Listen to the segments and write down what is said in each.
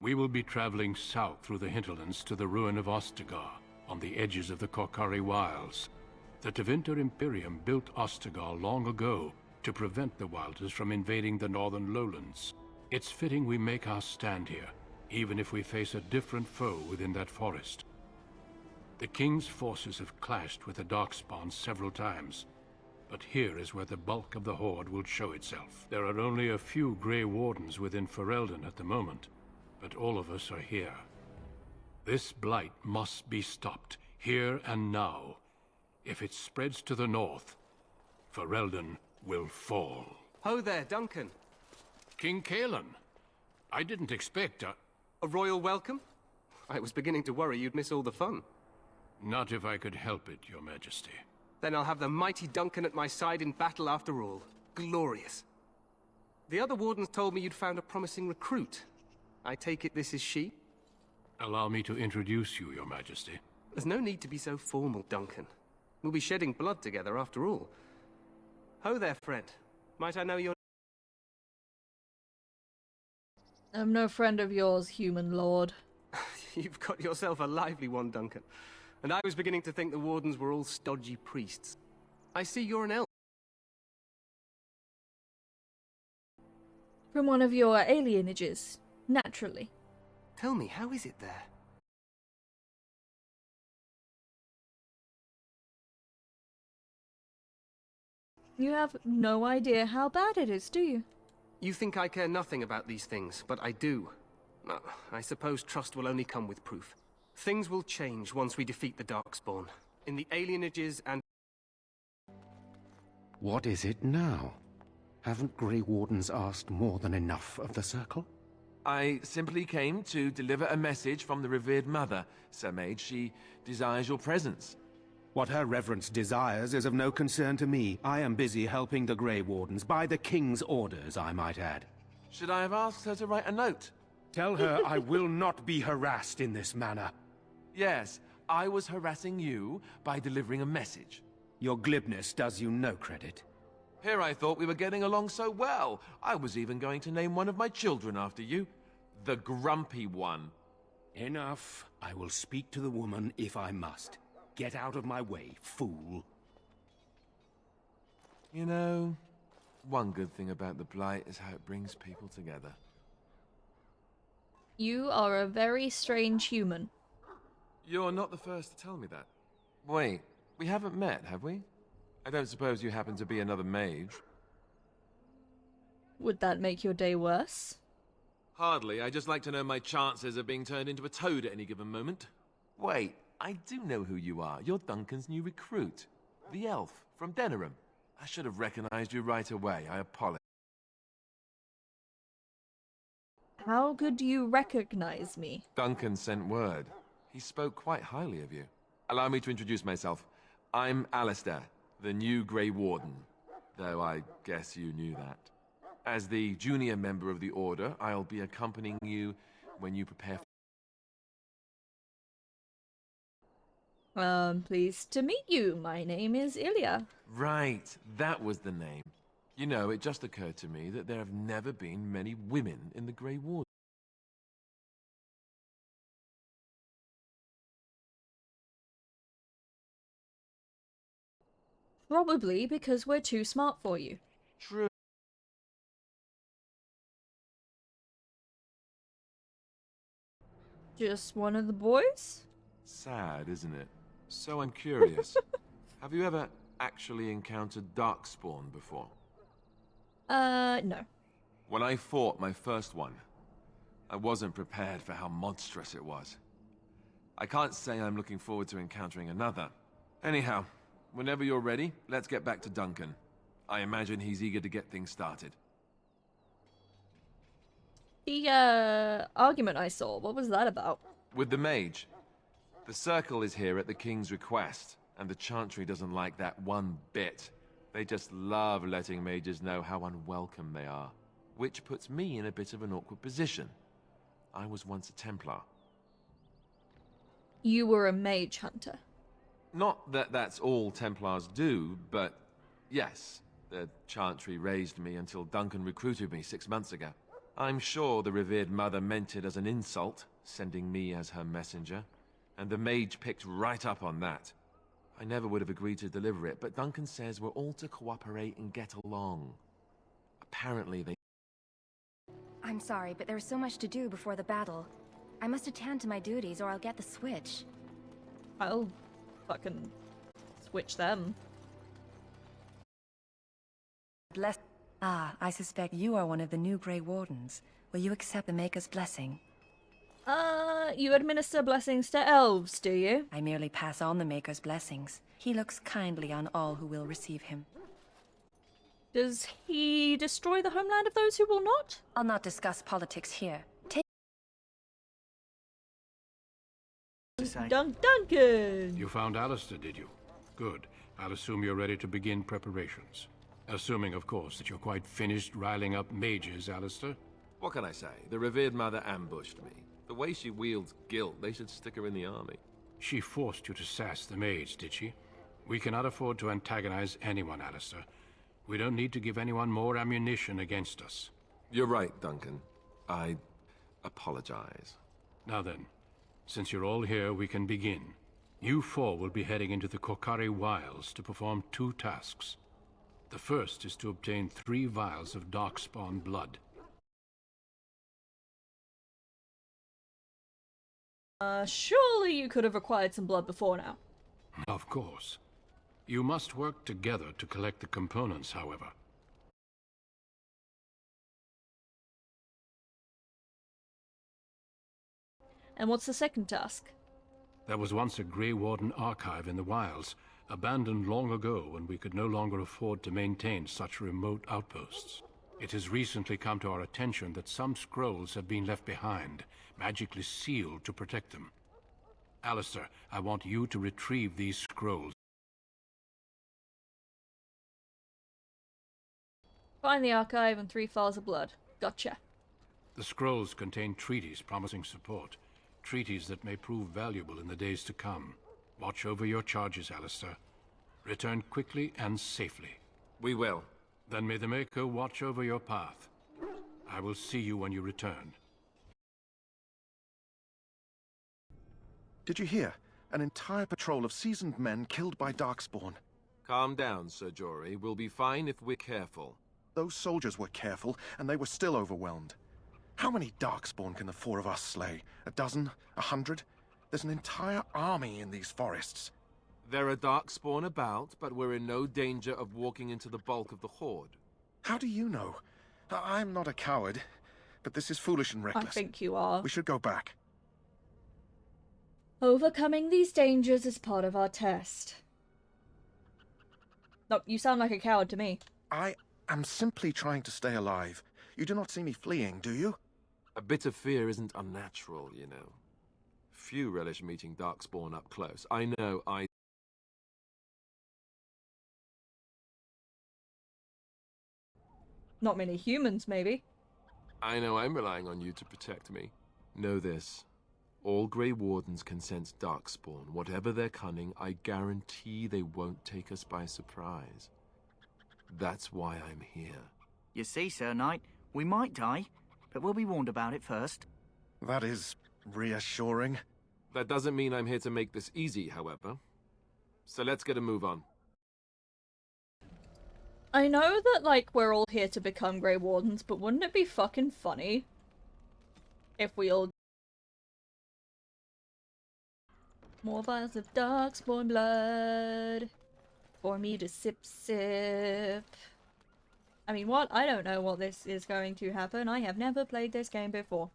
We will be traveling south through the hinterlands to the ruin of Ostagar, on the edges of the Korkari Wilds. The Tevinter Imperium built Ostagar long ago to prevent the Wilders from invading the northern lowlands. It's fitting we make our stand here, even if we face a different foe within that forest. The King's forces have clashed with the Darkspawn several times, but here is where the bulk of the Horde will show itself. There are only a few Grey Wardens within Ferelden at the moment, but all of us are here. This blight must be stopped, here and now. If it spreads to the north, Ferelden will fall. Ho there, Duncan. King Kaelan. I didn't expect a royal welcome? I was beginning to worry you'd miss all the fun. Not if I could help it, Your Majesty. Then I'll have the mighty Duncan at my side in battle after all. Glorious. The other wardens told me you'd found a promising recruit. I take it this is she? Allow me to introduce you, Your Majesty. There's no need to be so formal, Duncan. We'll be shedding blood together after all. Ho there, friend. Might I know your... I'm no friend of yours, human lord. You've got yourself a lively one, Duncan. And I was beginning to think the wardens were all stodgy priests. I see you're an elf. From one of your alienages, naturally. Tell me, how is it there? You have no idea how bad it is, do you? You think I care nothing about these things, but I do. I suppose trust will only come with proof. Things will change once we defeat the Darkspawn. In the alienages and... What is it now? Haven't Grey Wardens asked more than enough of the Circle? I simply came to deliver a message from the revered mother, Sir Mage. She desires your presence. What her reverence desires is of no concern to me. I am busy helping the Grey Wardens, by the King's orders, I might add. Should I have asked her to write a note? Tell her I will not be harassed in this manner. Yes, I was harassing you by delivering a message. Your glibness does you no credit. Here I thought we were getting along so well. I was even going to name one of my children after you. The Grumpy One. Enough. I will speak to the woman if I must. Get out of my way, fool. You know, one good thing about the Blight is how it brings people together. You are a very strange human. You're not the first to tell me that. Wait, we haven't met, have we? I don't suppose you happen to be another mage? Would that make your day worse? Hardly. I just like to know my chances of being turned into a toad at any given moment. Wait, I do know who you are. You're Duncan's new recruit. The elf from Denerim. I should have recognized you right away. I apologize. How could you recognize me? Duncan sent word. He spoke quite highly of you. Allow me to introduce myself. I'm Alistair, the new Grey Warden. Though I guess you knew that. As the junior member of the Order, I'll be accompanying you when you prepare for... Pleased to meet you. My name is Ilya. Right, that was the name. You know, it just occurred to me that there have never been many women in the Grey Ward. Probably because we're too smart for you. True. Just one of the boys? Sad, isn't it? So I'm curious. Have you ever actually encountered Darkspawn before? No. When I fought my first one, I wasn't prepared for how monstrous it was. I can't say I'm looking forward to encountering another. Anyhow, whenever you're ready, let's get back to Duncan. I imagine he's eager to get things started. The, argument I saw, what was that about? With the mage. The Circle is here at the King's request, and the Chantry doesn't like that one bit. They just love letting mages know how unwelcome they are. Which puts me in a bit of an awkward position. I was once a Templar. You were a mage hunter. Not that that's all Templars do, but yes, the Chantry raised me until Duncan recruited me 6 months ago. I'm sure the revered mother meant it as an insult, sending me as her messenger, and the mage picked right up on that. I never would have agreed to deliver it, but Duncan says we're all to cooperate and get along. Apparently they... I'm sorry, but there's so much to do before the battle. I must attend to my duties or I'll get the switch. I'll fucking switch them. Bless. Ah, I suspect you are one of the new Grey Wardens. Will you accept the Maker's blessing? You administer blessings to elves, do you? I merely pass on the Maker's blessings. He looks kindly on all who will receive him. Does he destroy the homeland of those who will not? I'll not discuss politics here. Take Duncan! You found Alistair, did you? Good. I'll assume you're ready to begin preparations. Assuming, of course, that you're quite finished riling up mages, Alistair. What can I say? The revered mother ambushed me. The way she wields guilt, they should stick her in the army. She forced you to sass the mage, did she? We cannot afford to antagonize anyone, Alistair. We don't need to give anyone more ammunition against us. You're right, Duncan. I apologize. Now then, since you're all here, we can begin. You four will be heading into the Korcari Wilds to perform 2 tasks. The first is to obtain 3 vials of Darkspawn blood. Surely you could have acquired some blood before now. Of course. You must work together to collect the components, however. And what's the second task? There was once a Grey Warden archive in the wilds, abandoned long ago when we could no longer afford to maintain such remote outposts. It has recently come to our attention that some scrolls have been left behind, magically sealed to protect them. Alistair, I want you to retrieve these scrolls. Find the archive and 3 files of blood. Gotcha. The scrolls contain treaties promising support, treaties that may prove valuable in the days to come. Watch over your charges, Alistair. Return quickly and safely. We will. Then may the Maker watch over your path. I will see you when you return. Did you hear? An entire patrol of seasoned men killed by Darkspawn. Calm down, Sir Jory. We'll be fine if we're careful. Those soldiers were careful, and they were still overwhelmed. How many Darkspawn can the 4 of us slay? 12? 100? There's an entire army in these forests. There are Darkspawn about, but we're in no danger of walking into the bulk of the Horde. How do you know? I'm not a coward, but this is foolish and reckless. I think you are. We should go back. Overcoming these dangers is part of our test. No, you sound like a coward to me. I am simply trying to stay alive. You do not see me fleeing, do you? A bit of fear isn't unnatural, you know. Few relish meeting Darkspawn up close. I know I... Not many humans, maybe. I know I'm relying on you to protect me. Know this. All Grey Wardens can sense Darkspawn. Whatever their cunning, I guarantee they won't take us by surprise. That's why I'm here. You see, Sir Knight, we might die, but we'll be warned about it first. That is reassuring. That doesn't mean I'm here to make this easy, however. So let's get a move on. I know that, like, we're all here to become Grey Wardens, but wouldn't it be fucking funny if we all... More vials of Darkspawn blood for me to sip. I mean, what? I don't know what this is going to happen. I have never played this game before.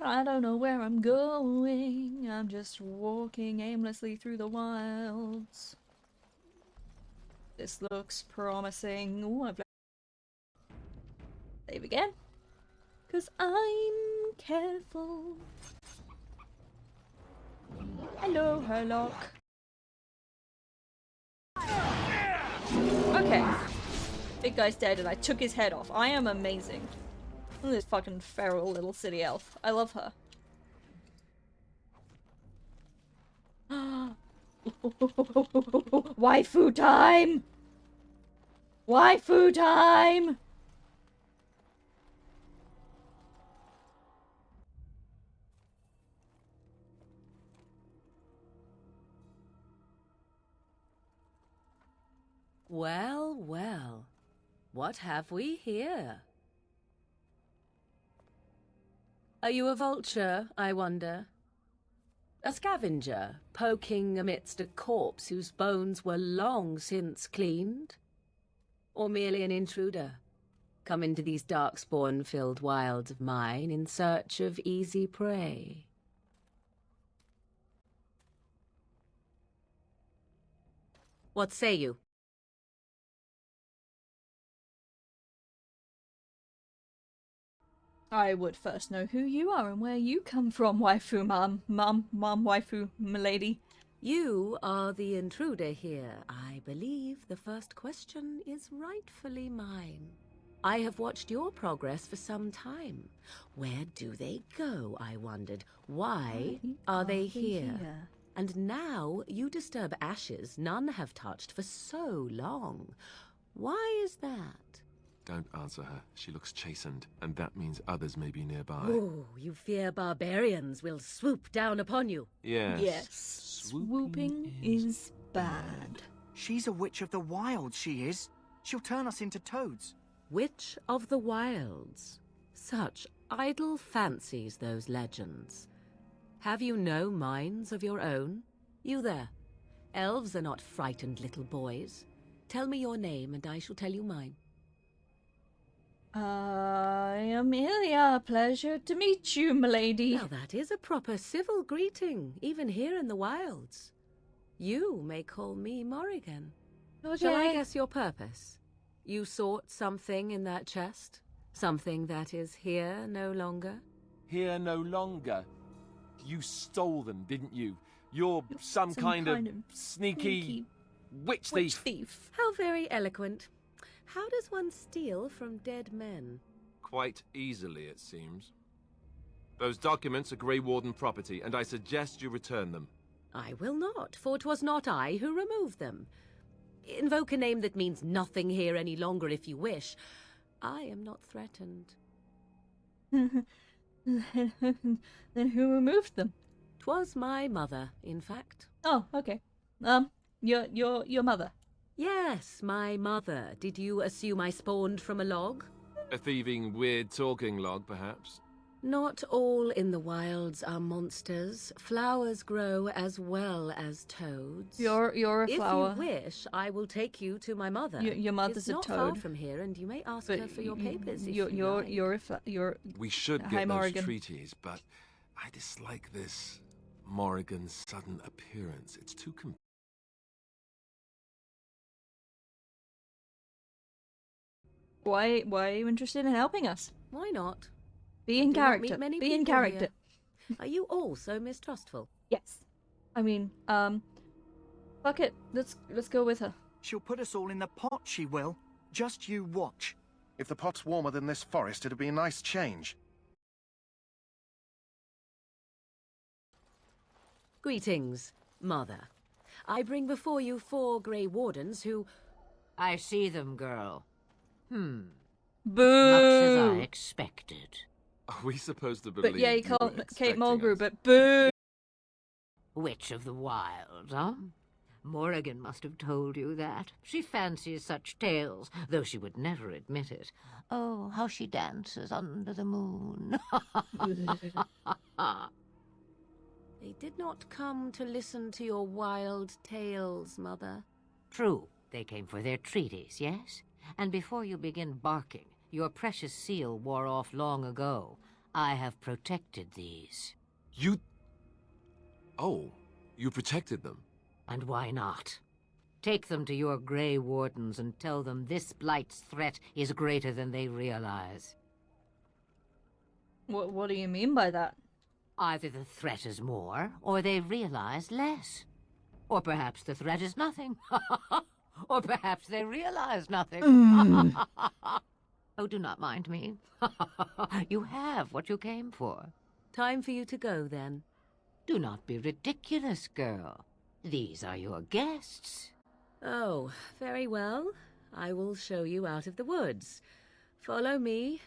I don't know where I'm going. I'm just walking aimlessly through the wilds. This looks promising. Ooh, I've... Save again. 'Cause I'm careful. Hello, Herlock. Okay. Big guy's dead and I took his head off. I am amazing. Look at this fucking feral little city elf. I love her. Waifu time! Waifu time! Well, well. What have we here? Are you a vulture, I wonder? A scavenger, poking amidst a corpse whose bones were long since cleaned? Or merely an intruder, come into these darkspawn-filled wilds of mine in search of easy prey? What say you? I would first know who you are and where you come from, waifu mom, waifu milady. You are the intruder here. I believe the first question is rightfully mine. I have watched your progress for some time. Where do they go, I wondered? Why are they here? And now you disturb ashes none have touched for so long. Why is that? Don't answer her. She looks chastened, and that means others may be nearby. Oh, you fear barbarians will swoop down upon you. Yes. Yes. Swooping is bad. She's a witch of the wilds, she is. She'll turn us into toads. Witch of the wilds. Such idle fancies, those legends. Have you no minds of your own? You there. Elves are not frightened little boys. Tell me your name, and I shall tell you mine. Amelia, pleasure to meet you, milady. Now that is a proper civil greeting, even here in the wilds. You may call me Morrigan. Okay. Shall I guess your purpose? You sought something in that chest? Something that is here no longer? Here no longer? You stole them, didn't you? You're some kind of sneaky witch thief. How very eloquent. How does one steal from dead men? Quite easily, it seems. Those documents are Grey Warden property, and I suggest you return them. I will not, for 'twas not I who removed them. Invoke a name that means nothing here any longer if you wish. I am not threatened. Then who removed them? 'Twas my mother, in fact. Oh, okay. Your mother. Yes, my mother. Did you assume I spawned from a log? A thieving, weird talking log, perhaps? Not all in the wilds are monsters. Flowers grow as well as toads. You're a flower. If you wish, I will take you to my mother. Your mother's it's a not toad. far from here, and you may ask her for your papers if you like. You're We should Hi, get those Morrigan. treaties, but I dislike this Morrigan's sudden appearance. It's too Why are you interested in helping us? Why not? Be in I do not character. meet many Be in people character. here. Are you also mistrustful? Yes. I mean, fuck it. Let's go with her. She'll put us all in the pot, she will. Just you watch. If the pot's warmer than this forest, it'd be a nice change. Greetings, Mother. I bring before you 4 Grey Wardens who... I see them, girl. Boo! Much as I expected. Are we supposed to believe But yeah, you were call Kate expecting Mulgrew, us? but boo! Witch of the Wilds, huh? Morrigan must have told you that. She fancies such tales, though she would never admit it. Oh, how she dances under the moon. They did not come to listen to your wild tales, Mother. True, they came for their treaties, yes? And before you begin barking, your precious seal wore off long ago. I have protected these. You... Oh, you protected them? And why not? Take them to your Grey Wardens and tell them this Blight's threat is greater than they realize. What do you mean by that? Either the threat is more, or they realize less. Or perhaps the threat is nothing. Or perhaps they realize nothing. Oh, do not mind me. You have what you came for. Time for you to go, then. Do not be ridiculous, girl. These are your guests. Oh, very well. I will show you out of the woods. Follow me,